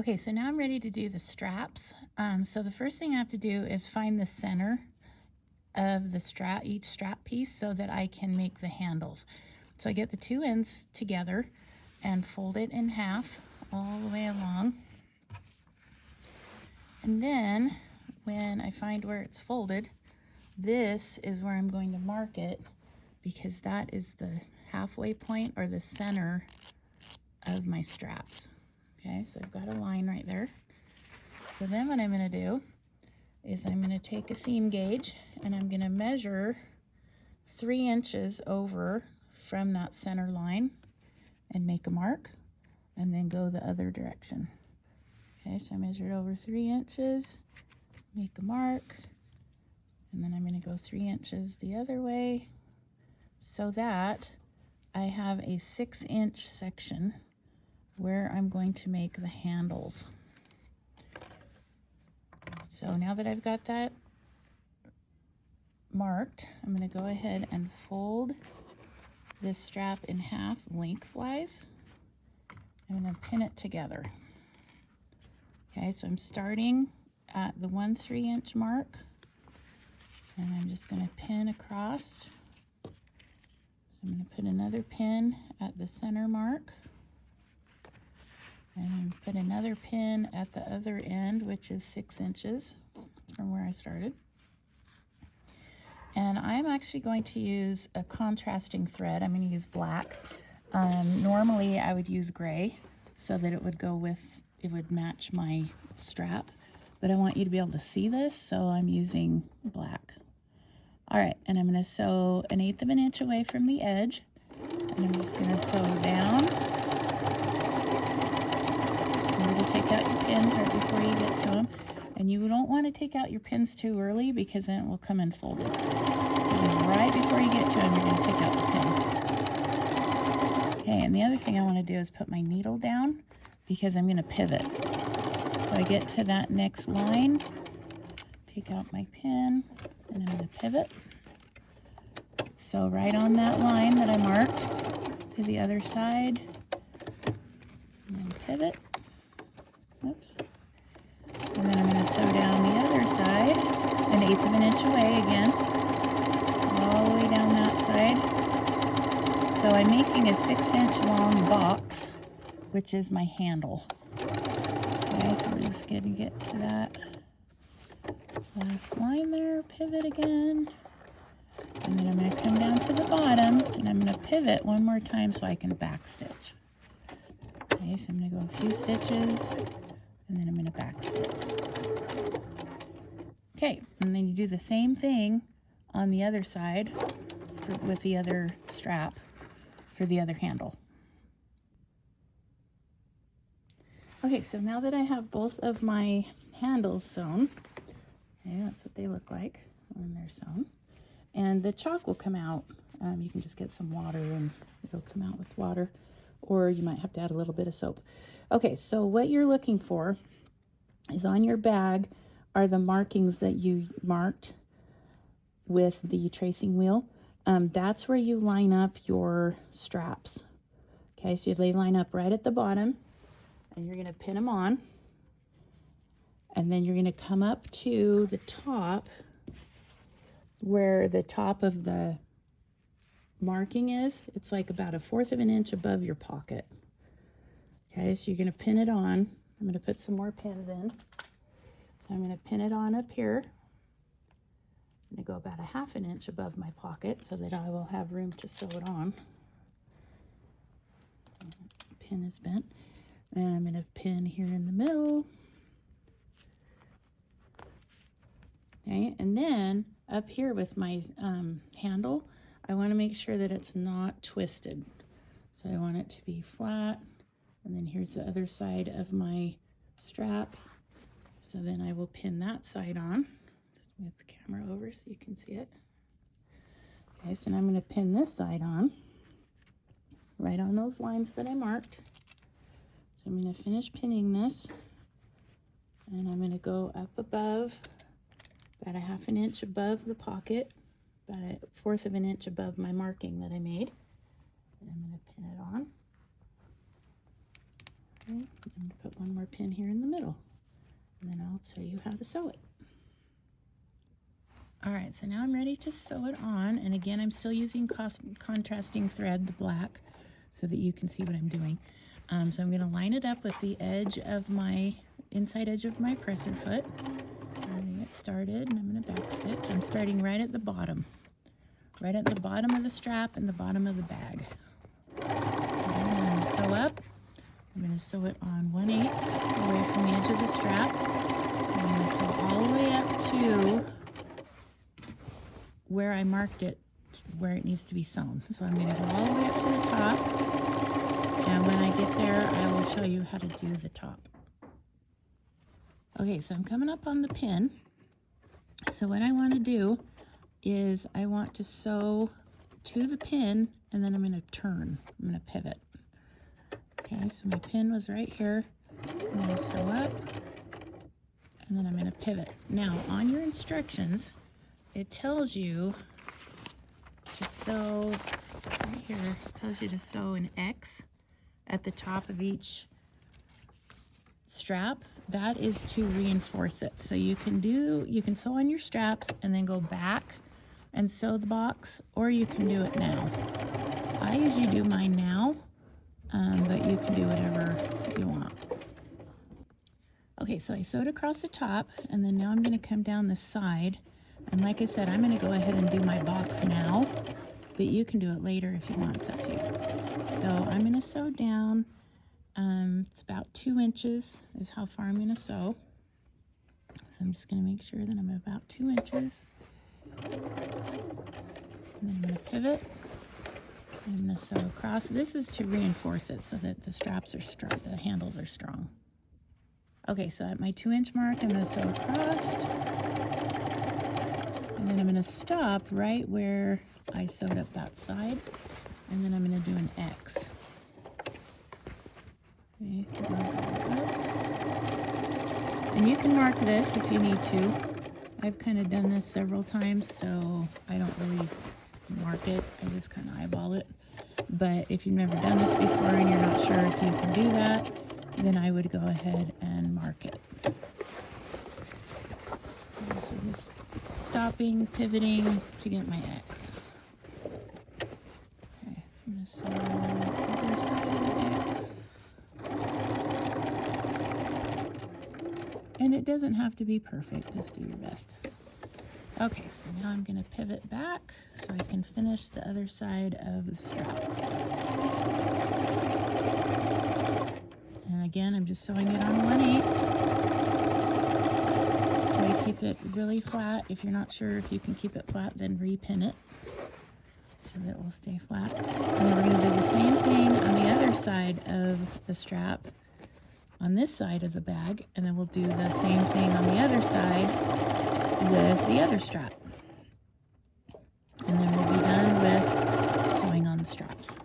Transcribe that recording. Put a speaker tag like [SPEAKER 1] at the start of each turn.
[SPEAKER 1] Okay, so now I'm ready to do the straps. So the first thing I have to do is find the center of the strap, each strap piece, so that I can make the handles. So I get the two ends together and fold it in half all the way along. And then when I find where it's folded, this is where I'm going to mark it, because that is the halfway point or the center of my straps. Okay, so I've got a line right there. So then what I'm going to do is I'm going to take a seam gauge and I'm going to measure 3 inches over from that center line and make a mark, and then go the other direction. Okay, so I measured over 3 inches, make a mark, and then I'm going to go 3 inches the other way so that I have a 6-inch section where I'm going to make the handles. So now that I've got that marked, I'm going to go ahead and fold this strap in half lengthwise. I'm going to pin it together. Okay, so I'm starting at the 1 3-inch mark, and I'm just going to pin across. So I'm going to put another pin at the center mark, and put another pin at the other end, which is 6 inches from where I started. And I'm actually going to use a contrasting thread. I'm going to use black. Normally I would use gray so that it would match my strap, but I want you to be able to see this, so I'm using black. All right, and I'm going to sew 1/8 of an inch away from the edge, and I'm just going to sew down. Remember to take out your pins right before you get to them. And you don't want to take out your pins too early, because then it will come unfolded. So right before you get to them, you're going to take out the pin. Okay, and the other thing I want to do is put my needle down, because I'm going to pivot. So I get to that next line, take out my pin, and I'm going to pivot. So right on that line that I marked to the other side, and then pivot. Oops. And then I'm going to sew down the other side, 1/8 of an inch away again, all the way down that side. So I'm making a 6-inch long box, which is my handle. Okay, so we're just going to get to that last line there, pivot again, and then I'm going to come down to the bottom, and I'm going to pivot one more time so I can back stitch. Okay, so I'm going to go a few stitches, and then I'm going to back stitch. Okay, and then you do the same thing on the other side with the other strap for the other handle. Okay, so now that I have both of my handles sewn, okay, that's what they look like when they're sewn, and the chalk will come out. You can just get some water and it'll come out with water, or you might have to add a little bit of soap. Okay, so what you're looking for is on your bag are the markings that you marked with the tracing wheel. That's where you line up your straps. Okay, so they line up right at the bottom, and you're going to pin them on, and then you're going to come up to the top where the top of the marking is. It's like about 1/4 of an inch above your pocket. Okay, so you're going to pin it on. I'm going to put some more pins in. So I'm going to pin it on up here. I'm going to go about 1/2 an inch above my pocket so that I will have room to sew it on. Pin is bent. And I'm going to pin here in the middle. Okay, and then up here with my handle, I want to make sure that it's not twisted. So I want it to be flat. And then here's the other side of my strap. So then I will pin that side on. Just move the camera over so you can see it. Okay, so now I'm going to pin this side on, right on those lines that I marked. So I'm going to finish pinning this, and I'm going to go up above, about 1/2 an inch above the pocket, about 1/4 of an inch above my marking that I made. And I'm going to pin it on. Okay, I'm going to put one more pin here in the middle, and then I'll show you how to sew it. All right, so now I'm ready to sew it on, and again, I'm still using contrasting thread, the black, so that you can see what I'm doing. So I'm going to line it up with the edge of my, inside edge of my presser foot. I'm going to get started, and I'm going to back stitch. I'm starting right at the bottom of the strap and the bottom of the bag. I'm going to sew up. I'm going to sew it on 1/8 away from the edge of the strap. I'm going to sew all the way up to where I marked it, where it needs to be sewn. So I'm going to go all the way up to the top, and when I get there, I will show you how to do the top. Okay, so I'm coming up on the pin. So what I want to do is I want to sew to the pin, and then I'm going to turn. I'm going to pivot. Okay, so my pin was right here. I'm going to sew up, and then I'm going to pivot. Now, on your instructions, it tells you to sew, right here, it tells you to sew an X at the top of each strap. That is to reinforce it. So you can sew on your straps and then go back and sew the box, or you can do it now. I usually do mine now, but you can do whatever you want. Okay, so I sewed across the top, and then now I'm going to come down the side. And like I said, I'm going to go ahead and do my box now, but you can do it later if you want. It's up to you. So I'm going to sew down. It's about 2 inches is how far I'm going to sew. So I'm just going to make sure that I'm about 2 inches. And then I'm going to pivot. And I'm going to sew across. This is to reinforce it so that the straps are strong, the handles are strong. Okay, so at my 2-inch mark, I'm going to sew across. And then I'm going to stop right where I sewed up that side. And then I'm going to do an X. Okay, and you can mark this if you need to. I've kind of done this several times, so I don't really mark it. I just kind of eyeball it. But if you've never done this before and you're not sure if you can do that, then I would go ahead and mark it. Okay, so just stopping, pivoting to get my X. Okay, I'm going to sew the other side of the X. And it doesn't have to be perfect, just do your best. Okay, so now I'm going to pivot back so I can finish the other side of the strap. And again, I'm just sewing it on 1/8. Try to keep it really flat. If you're not sure if you can keep it flat, then repin it so that it will stay flat. And then we're going to do the same thing on the other side of the strap, on this side of the bag, and then we'll do the same thing on the other side with the other strap. And then we'll be done with sewing on the straps.